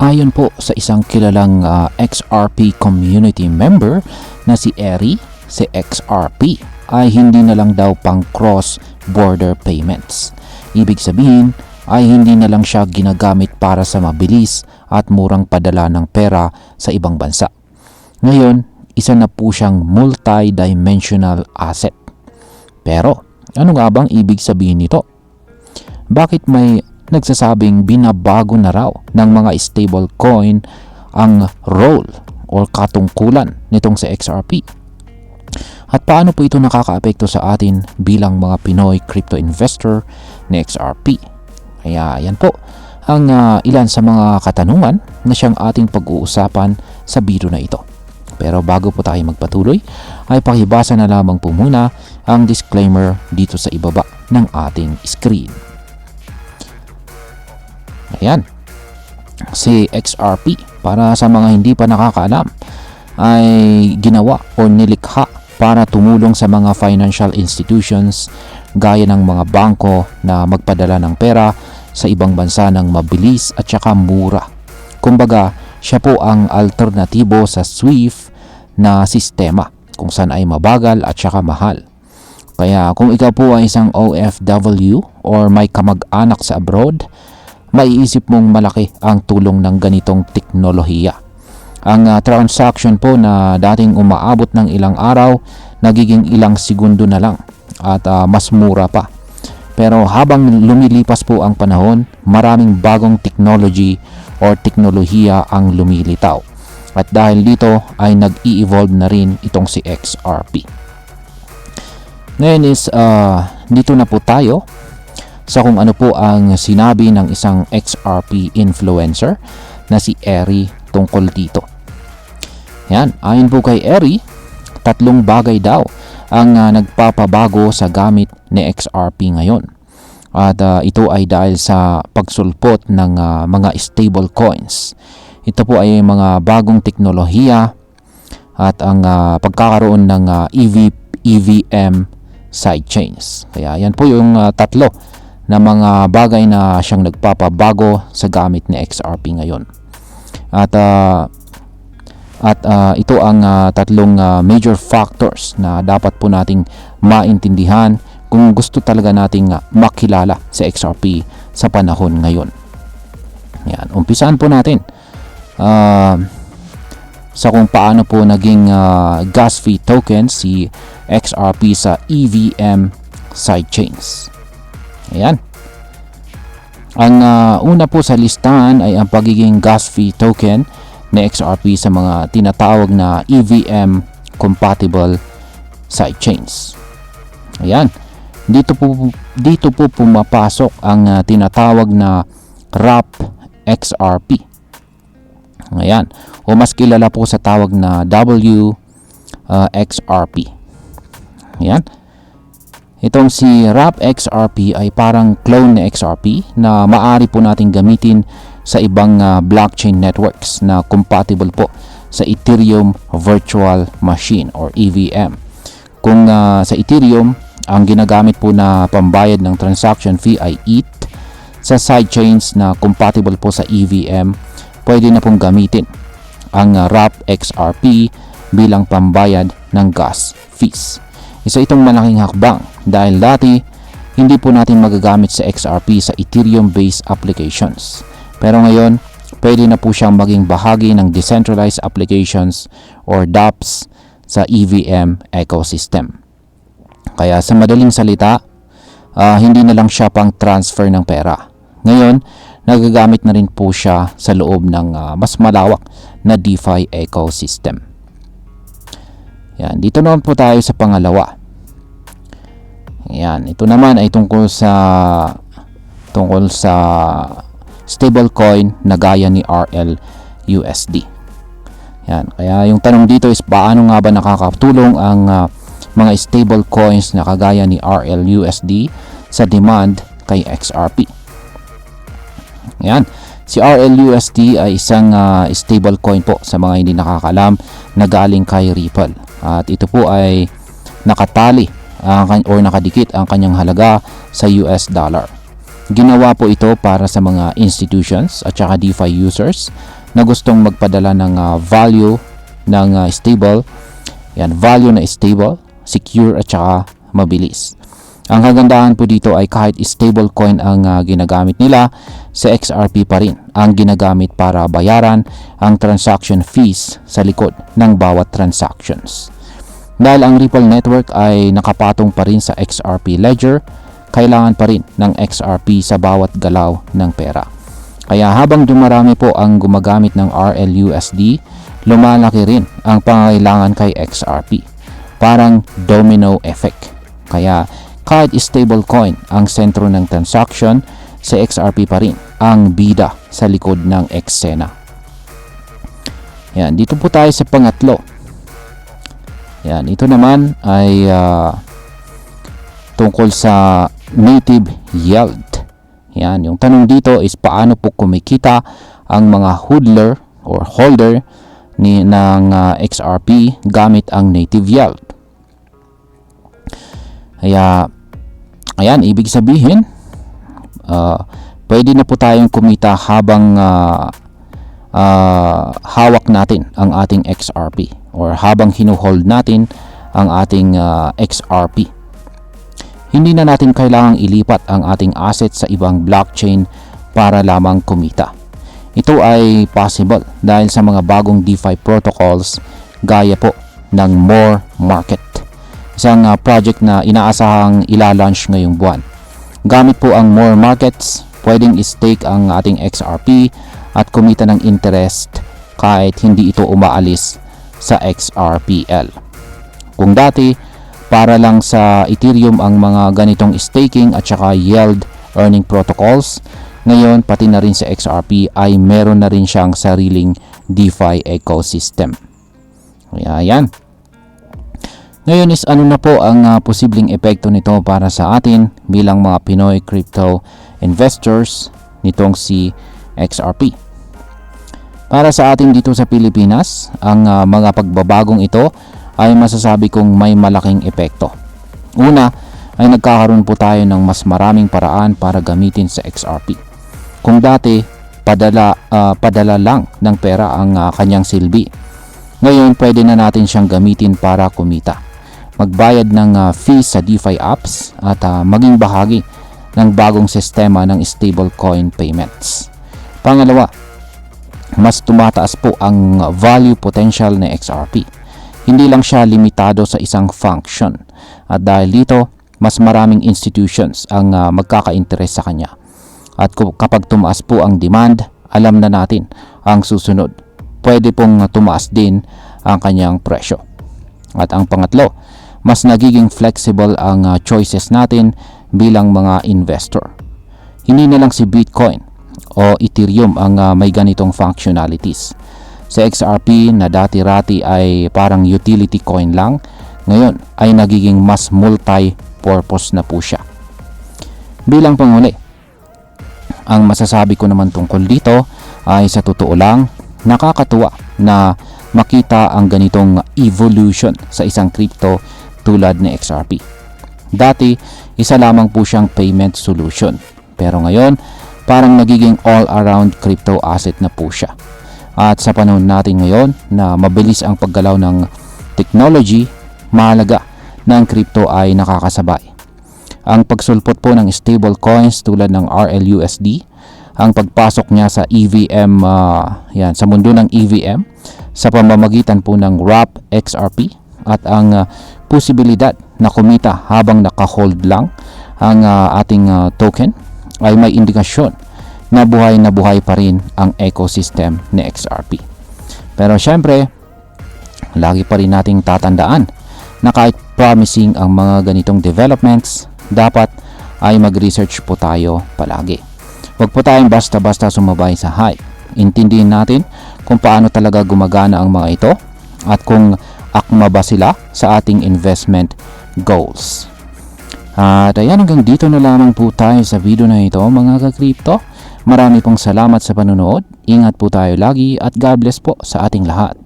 Ayon po sa isang kilalang XRP community member na si Eri, si XRP ay hindi na lang daw pang cross-border payments. Ibig sabihin ay hindi na lang siya ginagamit para sa mabilis at murang padala ng pera sa ibang bansa. Ngayon, isa na po siyang multi-dimensional asset. Pero ano nga bang ibig sabihin nito? Bakit may nagsasabing binabago na raw ng mga stable coin ang role o katungkulan nitong sa XRP? At paano po ito nakakaapekto sa atin bilang mga Pinoy crypto investor ni XRP? Kaya yan po ang ilan sa mga katanungan na siyang ating pag-uusapan sa video na ito. Pero bago po tayo magpatuloy ay pakibasa na lamang po muna ang disclaimer dito sa ibaba ng ating screen. Ayan, si XRP, para sa mga hindi pa nakakaalam, ay ginawa o nilikha para tumulong sa mga financial institutions gaya ng mga bangko na magpadala ng pera sa ibang bansa ng mabilis at saka mura. Kumbaga, siya po ang alternatibo sa SWIFT na sistema kung saan ay mabagal at saka mahal. Kaya kung ikaw po ay isang OFW or may kamag-anak sa abroad, maiisip mong malaki ang tulong ng ganitong teknolohiya. Ang transaction po na dating umaabot ng ilang araw, nagiging ilang segundo na lang at mas mura pa. Pero habang lumilipas po ang panahon, maraming bagong technology or teknolohiya ang lumilitaw. At dahil dito ay nag-i-evolve na rin itong si XRP. Ngayon is dito na po tayo sa kung ano po ang sinabi ng isang XRP influencer na si Eri tungkol dito. Yan, ayon po kay Eri, 3 bagay daw ang nagpapabago sa gamit ni XRP ngayon. At ito ay dahil sa pagsulpot ng mga stable coins. Ito po ay mga bagong teknolohiya at ang pagkakaroon ng EVM sidechains. Kaya yan po yung 3 na mga bagay na siyang nagpapabago sa gamit ni XRP ngayon. At ito ang 3 major factors na dapat po nating maintindihan kung gusto talaga nating makilala sa XRP sa panahon ngayon. Yan, umpisahan po natin sa kung paano po naging gas fee token si XRP sa EVM sidechains. Ayan. Ang una po sa listahan ay ang pagiging gas fee token ni XRP sa mga tinatawag na EVM compatible sidechains. Ayan. Dito po pumapasok ang tinatawag na wrap XRP. Ayan. O mas kilala po sa tawag na WXRP. Ayan. Itong si wrap XRP ay parang clone ni XRP na maaari po nating gamitin sa ibang blockchain networks na compatible po sa Ethereum Virtual Machine or EVM. Kung sa Ethereum, ang ginagamit po na pambayad ng transaction fee ay ETH, sa sidechains na compatible po sa EVM, pwede na pong gamitin ang wrap XRP bilang pambayad ng gas fees. Isa itong malaking hakbang dahil dati hindi po natin magagamit sa XRP sa Ethereum-based applications. Pero ngayon, pwede na po siyang maging bahagi ng decentralized applications or dApps sa EVM ecosystem. Kaya sa madaling salita, hindi na lang siya pang transfer ng pera. Ngayon, nagagamit na rin po siya sa loob ng mas malawak na DeFi ecosystem. Yan, dito naman po tayo sa pangalawa. Yan, ito naman ay tungkol sa stablecoin na gaya ni RLUSD. Yan, kaya yung tanong dito is paano nga ba nakakatulong ang mga stablecoins na kagaya ni RLUSD sa demand kay XRP. Yan, si RLUSD ay isang stablecoin po sa mga hindi nakakalam na galing kay Ripple. At ito po ay nakatali o nakadikit ang kanyang halaga sa US dollar. Ginawa po ito para sa mga institutions at saka DeFi users na gustong magpadala ng value ng stable, value na stable, secure at saka mabilis. Ang kagandahan po dito ay kahit stable coin ang ginagamit nila, sa XRP pa rin ang ginagamit para bayaran ang transaction fees sa likod ng bawat transactions. Dahil ang Ripple network ay nakapatong pa rin sa XRP ledger, kailangan pa rin ng XRP sa bawat galaw ng pera. Kaya habang dumarami po ang gumagamit ng RLUSD, lumalaki rin ang pangailangan kay XRP. Parang domino effect. Kaya kahit stable coin ang sentro ng transaction, sa XRP pa rin ang bida sa likod ng eksena. Yan, dito po tayo sa pangatlo. Yan, ito naman ay tungkol sa native yield. Yan, yung tanong dito is paano po kumikita ang mga hodler or holder ng XRP gamit ang native yield. Kaya, ayan, ibig sabihin, pwede na po tayong kumita habang hawak natin ang ating XRP or habang hinuhold natin ang ating XRP. Hindi na natin kailangang ilipat ang ating asset sa ibang blockchain para lamang kumita. Ito ay possible dahil sa mga bagong DeFi protocols gaya po ng More Market. Isang project na inaasahang ila-launch ngayong buwan. Gamit po ang More Markets, pwedeng i-stake ang ating XRP at kumita ng interest kahit hindi ito umaalis sa XRPL. Kung dati, para lang sa Ethereum ang mga ganitong staking at saka yield earning protocols, ngayon pati na rin sa XRP ay meron na rin siyang sariling DeFi ecosystem. Kaya yan. Ngayon is ano na po ang posibleng epekto nito para sa atin bilang mga Pinoy crypto investors nitong si XRP. Para sa atin dito sa Pilipinas, ang mga pagbabagong ito ay masasabi kong may malaking epekto. Una ay nagkakaroon po tayo ng mas maraming paraan para gamitin sa XRP. Kung dati padala lang ng pera ang kanyang silbi, ngayon pwede na natin siyang gamitin para kumita, magbayad ng fees sa DeFi apps at maging bahagi ng bagong sistema ng stablecoin payments. Pangalawa, mas tumataas po ang value potential ng XRP. Hindi lang siya limitado sa isang function at dahil dito, mas maraming institutions ang magkaka-interest sa kanya. At kapag tumaas po ang demand, alam na natin ang susunod. Pwede pong tumaas din ang kanyang presyo. At ang pangatlo, mas nagiging flexible ang choices natin bilang mga investor. Hindi na lang si Bitcoin o Ethereum ang may ganitong functionalities. Sa XRP na dati-rati ay parang utility coin lang, ngayon ay nagiging mas multi-purpose na po siya. Bilang panghuli, ang masasabi ko naman tungkol dito ay sa totoo lang, nakakatuwa na makita ang ganitong evolution sa isang crypto tulad ni XRP. Dati, isa lamang po siyang payment solution. Pero ngayon, parang nagiging all-around crypto asset na po siya. At sa panahon natin ngayon na mabilis ang paggalaw ng technology, mahalaga na ang crypto ay nakakasabay. Ang pagsulpot po ng stable coins tulad ng RLUSD, ang pagpasok niya sa EVM, sa mundo ng EVM, sa pamamagitan po ng Wrap XRP, at ang posibilidad na kumita habang naka-hold lang ang ating token ay may indikasyon na buhay pa rin ang ecosystem ni XRP. Pero syempre, lagi pa rin nating tatandaan na kahit promising ang mga ganitong developments, dapat ay mag-research po tayo palagi. Huwag po tayong basta-basta sumabay sa hype. Intindihin natin kung paano talaga gumagana ang mga ito at kung akma ba sila sa ating investment goals. At ayan, hanggang dito na lamang po tayo sa video na ito mga ka-crypto. Marami pong salamat sa panonood. Ingat po tayo lagi at God bless po sa ating lahat.